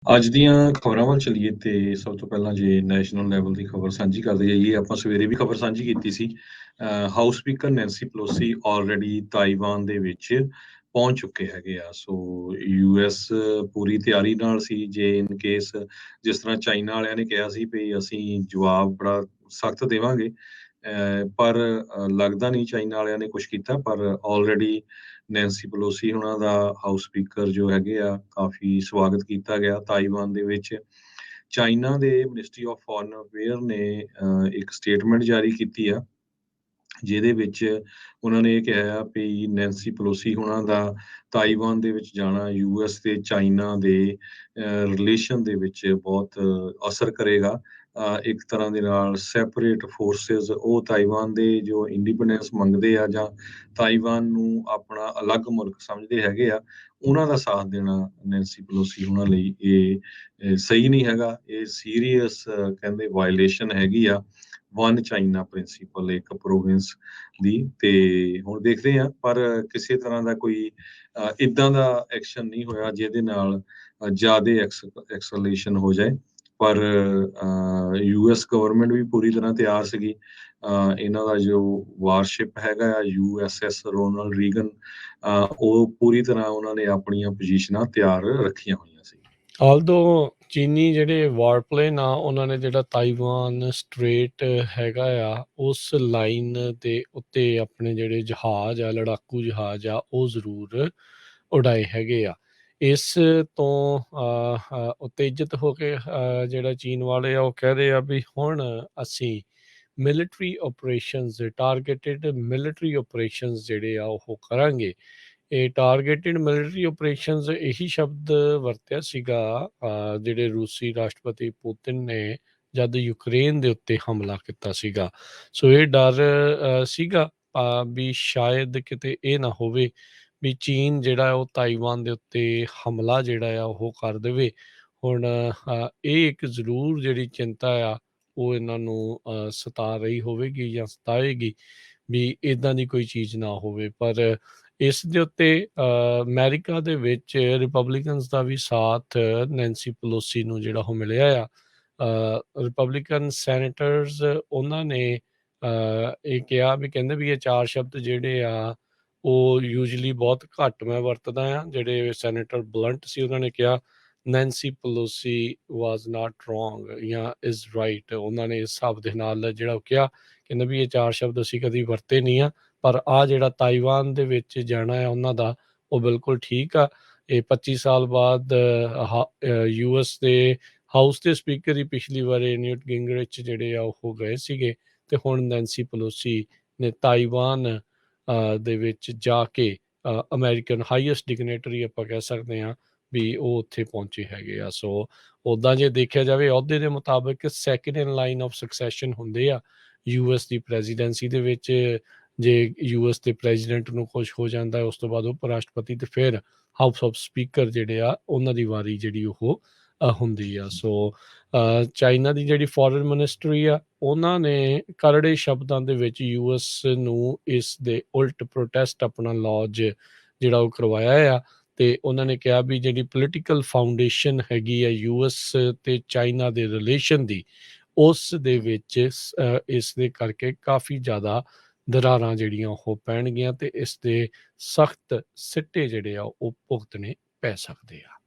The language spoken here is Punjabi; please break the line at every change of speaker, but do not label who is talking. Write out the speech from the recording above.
ਅੱਜ ਦੀਆਂ ਖਬਰਾਂ ਵੱਲ ਚੱਲੀਏ ਤੇ ਸਭ ਤੋਂ ਪਹਿਲਾਂ ਜੇ ਨੈਸ਼ਨਲ ਲੈਵਲ ਦੀ ਖਬਰ ਸਾਂਝੀ ਕਰਦੇ ਜਾਈਏ, ਆਪਾਂ ਸਵੇਰੇ ਵੀ ਖਬਰ ਸਾਂਝੀ ਕੀਤੀ ਸੀ। House Speaker Nancy Pelosi already Taiwan ਦੇ ਵਿੱਚ ਪਹੁੰਚ ਚੁੱਕੇ ਹੈਗੇ ਆ। ਸੋ ਯੂਐਸ ਪੂਰੀ ਤਿਆਰੀ ਨਾਲ ਸੀ, ਜੇ ਇਨ ਕੇਸ ਜਿਸ ਤਰ੍ਹਾਂ ਚਾਈਨਾ ਵਾਲਿਆਂ ਨੇ ਕਿਹਾ ਸੀ ਵੀ ਅਸੀਂ ਜਵਾਬ ਬੜਾ ਸਖਤ ਦੇਵਾਂਗੇ। ਪਰ ਲੱਗਦਾ ਨਹੀਂ ਚਾਈਨਾ ਵਾਲਿਆਂ ਨੇ ਕੁਛ ਕੀਤਾ, ਪਰ ਆਲਰੇਡੀ ਨੈਂਸੀ ਪਲੋਸੀ ਉਹਨਾਂ ਦਾ ਹਾਊਸ ਸਪੀਕਰ ਜੋ ਹੈਗੇ ਆ, ਕਾਫੀ ਸਵਾਗਤ ਕੀਤਾ ਗਿਆ ਤਾਇਵਾਨ ਦੇ ਵਿੱਚ। ਚਾਈਨਾ ਦੇ ਮਿਨਿਸਟਰੀ ਆਫ ਫੋਰਨ ਅਫੇਅਰ ਨੇ ਇੱਕ ਸਟੇਟਮੈਂਟ ਜਾਰੀ ਕੀਤੀ ਆ, ਜਿਹਦੇ ਵਿੱਚ ਉਹਨਾਂ ਨੇ ਇਹ ਕਿਹਾ ਆ ਵੀ ਨੈਂਸੀ ਪਲੋਸੀ ਉਹਨਾਂ ਦਾ ਤਾਇਵਾਨ ਦੇ ਵਿੱਚ ਜਾਣਾ ਯੂਐਸ ਤੇ ਚਾਈਨਾ ਦੇ ਰਿਲੇਸ਼ਨ ਦੇ ਵਿੱਚ ਬਹੁਤ ਅਸਰ ਕਰੇਗਾ। ਇੱਕ ਤਰ੍ਹਾਂ ਦੇ ਨਾਲ ਸੈਪਰੇਟ ਫੋਰਸਿਸ, ਉਹ ਤਾਇਵਾਨ ਦੇ ਜੋ ਇੰਡੀਪੈਂਡੈਂਸ ਮੰਗਦੇ ਆ ਜਾਂ ਤਾਇਵਾਨ ਨੂੰ ਆਪਣਾ ਅਲੱਗ ਮੁਲਕ ਸਮਝਦੇ ਹੈਗੇ ਆ, ਉਹਨਾਂ ਦਾ ਸਾਥ ਦੇਣਾ ਨੈਂਸੀ ਪਲੋਸੀ ਉਹਨਾਂ ਲਈ ਇਹ ਸਹੀ ਨਹੀਂ ਹੈਗਾ। ਇਹ ਸੀਰੀਅਸ ਕਹਿੰਦੇ ਵਾਇਲੇਸ਼ਨ ਹੈਗੀ ਆ ਵਨ ਚਾਈਨਾ ਪ੍ਰਿੰਸੀਪਲ, ਇੱਕ ਪ੍ਰੋਵਿੰਸ ਦੀ। ਤੇ ਹੁਣ ਦੇਖਦੇ ਆ, ਪਰ ਕਿਸੇ ਤਰ੍ਹਾਂ ਦਾ ਕੋਈ ਇਦਾਂ ਦਾ ਐਕਸ਼ਨ ਨਹੀਂ ਹੋਇਆ ਜਿਹਦੇ ਨਾਲ ਜ਼ਿਆਦਾ ਐਕਸਲੇਸ਼ਨ ਹੋ ਜਾਏ। ਪਰ ਯੂਐਸ ਗਵਰਨਮੈਂਟ ਵੀ ਪੂਰੀ ਤਰ੍ਹਾਂ ਤਿਆਰ ਸੀਗੀ। ਇਹਨਾਂ ਦਾ ਜੋ ਵਾਰਸ਼ਿਪ ਹੈਗਾ ਆ ਯੂਐਸਐਸ ਰੋਨਲਡ ਰੀਗਨ, ਉਹ ਪੂਰੀ ਤਰ੍ਹਾਂ ਉਹਨਾਂ ਨੇ ਆਪਣੀਆਂ ਪੋਜੀਸ਼ਨਾਂ ਤਿਆਰ ਰੱਖੀਆਂ ਹੋਈਆਂ ਸੀ।
ਆਲਦੋ ਚੀਨੀ ਜਿਹੜੇ ਵਾਰਪਲੇਨ ਆ ਉਹਨਾਂ ਨੇ ਜਿਹੜਾ ਤਾਈਵਾਨ ਸਟ੍ਰੇਟ ਹੈਗਾ ਆ ਉਸ ਲਾਈਨ ਦੇ ਉੱਤੇ ਆਪਣੇ ਜਿਹੜੇ ਜਹਾਜ਼ ਆ, ਲੜਾਕੂ ਜਹਾਜ਼ ਆ, ਉਹ ਜ਼ਰੂਰ ਉਡਾਏ ਹੈਗੇ ਆ। ਇਸ ਤੋਂ ਉਤੇਜਿਤ ਹੋ ਕੇ ਜਿਹੜਾ ਚੀਨ ਵਾਲੇ ਆ ਉਹ ਕਹਿ ਰਹੇ ਆ ਵੀ ਹੁਣ ਅਸੀਂ ਮਿਲਟਰੀ ਆਪਰੇਸ਼ਨਸ, ਟਾਰਗੇਟਿਡ ਮਿਲਟਰੀ ਆਪਰੇਸ਼ਨਸ ਜਿਹੜੇ ਆ ਉਹ ਕਰਾਂਗੇ। ਇਹ ਟਾਰਗੇਟਿਡ ਮਿਲਟਰੀ ਆਪਰੇਸ਼ਨਸ ਇਹੀ ਸ਼ਬਦ ਵਰਤਿਆ ਸੀਗਾ ਜਿਹੜੇ ਰੂਸੀ ਰਾਸ਼ਟਰਪਤੀ ਪੁਤਿਨ ਨੇ ਜਦ ਯੂਕਰੇਨ ਦੇ ਉੱਤੇ ਹਮਲਾ ਕੀਤਾ ਸੀਗਾ। ਸੋ ਇਹ ਡਰ ਸੀਗਾ ਵੀ ਸ਼ਾਇਦ ਕਿਤੇ ਇਹ ਨਾ ਹੋਵੇ ਵੀ ਚੀਨ ਜਿਹੜਾ ਉਹ ਤਾਈਵਾਨ ਦੇ ਉੱਤੇ ਹਮਲਾ ਜਿਹੜਾ ਆ ਉਹ ਕਰ ਦੇਵੇ। ਹੁਣ ਇਹ ਇੱਕ ਜ਼ਰੂਰ ਜਿਹੜੀ ਚਿੰਤਾ ਆ ਉਹ ਇਹਨਾਂ ਨੂੰ ਸਤਾ ਰਹੀ ਹੋਵੇਗੀ ਜਾਂ ਸਤਾਏਗੀ ਵੀ ਇੱਦਾਂ ਦੀ ਕੋਈ ਚੀਜ਼ ਨਾ ਹੋਵੇ। ਪਰ ਇਸ ਦੇ ਉੱਤੇ ਅਮਰੀਕਾ ਦੇ ਵਿੱਚ ਰਿਪਬਲਿਕਨਸ ਦਾ ਵੀ ਸਾਥ ਨੈਂਸੀ ਪਲੋਸੀ ਨੂੰ ਜਿਹੜਾ ਉਹ ਮਿਲਿਆ ਆ। ਰਿਪਬਲਿਕਨ ਸੈਨੇਟਰਸ ਉਹਨਾਂ ਨੇ ਇਹ ਕਿਹਾ ਵੀ ਕਹਿੰਦੇ ਵੀ ਇਹ ਚਾਰ ਸ਼ਬਦ ਜਿਹੜੇ ਆ ਉਹ ਯੂਜਲੀ ਬਹੁਤ ਘੱਟ ਮੈਂ ਵਰਤਦਾ ਆ। ਜਿਹੜੇ ਸੈਨੇਟਰ ਬਲੰਟ ਸੀ ਉਹਨਾਂ ਨੇ ਕਿਹਾ ਨੈਂਸੀ ਪਲੋਸੀ ਵਾਜ਼ ਨਾਟ ਰੋਂਗ ਜਾਂ ਇਜ਼ ਰਾਈਟ। ਉਹਨਾਂ ਨੇ ਇਸ ਹਿਸਾਬ ਦੇ ਨਾਲ ਜਿਹੜਾ ਉਹ ਕਿਹਾ, ਕਹਿੰਦੇ ਵੀ ਇਹ ਚਾਰ ਸ਼ਬਦ ਅਸੀਂ ਕਦੀ ਵਰਤੇ ਨਹੀਂ ਆ, ਪਰ ਆ ਜਿਹੜਾ ਤਾਈਵਾਨ ਦੇ ਵਿੱਚ ਜਾਣਾ ਹੈ ਉਹਨਾਂ ਦਾ ਉਹ ਬਿਲਕੁਲ ਠੀਕ ਆ। ਇਹ 25 ਸਾਲ ਬਾਅਦ ਯੂਐਸ ਦੇ ਹਾਊਸ ਦੇ ਸਪੀਕਰ ਹੀ ਪਿਛਲੀ ਵਾਰੀ ਨਿਊਟ ਗਿੰਗਰਿਚ ਜਿਹੜੇ ਆ ਉਹ ਗਏ ਸੀਗੇ, ਤੇ ਹੁਣ ਨੈਂਸੀ ਪਲੋਸੀ ਨੇ ਤਾਈਵਾਨ ਦੇ ਵਿੱਚ ਜਾ ਕੇ ਅਮਰੀਕਨ ਹਾਈਐਸਟ ਡਿਗਨੇਟਰੀ ਆਪਾਂ ਕਹਿ ਸਕਦੇ ਹਾਂ ਵੀ ਉਹ ਉੱਥੇ ਪਹੁੰਚੇ ਹੈਗੇ ਆ। ਸੋ ਉੱਦਾਂ ਜੇ ਦੇਖਿਆ ਜਾਵੇ ਅਹੁਦੇ ਦੇ ਮੁਤਾਬਕ second in line of secession ਹੁੰਦੇ ਆ ਯੂਐਸ ਦੀ ਪ੍ਰੈਜ਼ੀਡੈਂਸੀ ਦੇ ਵਿੱਚ। ਜੇ ਯੂਐਸ ਦੇ ਪ੍ਰੈਜ਼ੀਡੈਂਟ ਨੂੰ ਕੁਛ ਹੋ ਜਾਂਦਾ ਉਸ ਤੋਂ ਬਾਅਦ ਉਪ ਰਾਸ਼ਟਰਪਤੀ ਤੇ ਫਿਰ ਹਾਊਸ ਆਫ ਸਪੀਕਰ ਜਿਹੜੇ ਆ ਉਹਨਾਂ ਦੀ ਵਾਰੀ ਜਿਹੜੀ ਉਹ ਹੁੰਦੀ ਆ। ਸੋ ਚਾਈਨਾ ਦੀ ਜਿਹੜੀ ਫੋਰਨ ਮਿਨਿਸਟਰੀ ਆ ਉਹਨਾਂ ਨੇ ਕਰੜੇ ਸ਼ਬਦਾਂ ਦੇ ਵਿੱਚ ਯੂਐਸ ਨੂੰ ਇਸ ਦੇ ਉਲਟ ਪ੍ਰੋਟੈਸਟ ਆਪਣਾ ਲੌਜ ਜਿਹੜਾ ਉਹ ਕਰਵਾਇਆ ਆ। ਤੇ ਉਹਨਾਂ ਨੇ ਕਿਹਾ ਵੀ ਜਿਹੜੀ ਪੋਲੀਟੀਕਲ ਫਾਊਂਡੇਸ਼ਨ ਹੈਗੀ ਆ ਯੂਐਸ ਤੇ ਚਾਈਨਾ ਦੇ ਰਿਲੇਸ਼ਨ ਦੀ, ਉਸ ਦੇ ਵਿੱਚ ਇਸ ਦੇ ਕਰਕੇ ਕਾਫੀ ਜ਼ਿਆਦਾ ਦਰਾਰਾਂ ਜਿਹੜੀਆਂ ਉਹ ਪੈਣਗੀਆਂ ਤੇ ਇਸ ਦੇ ਸਖਤ ਸਿੱਟੇ ਜਿਹੜੇ ਆ ਉਹ ਭੁਗਤਣੇ ਪੈ ਸਕਦੇ ਆ।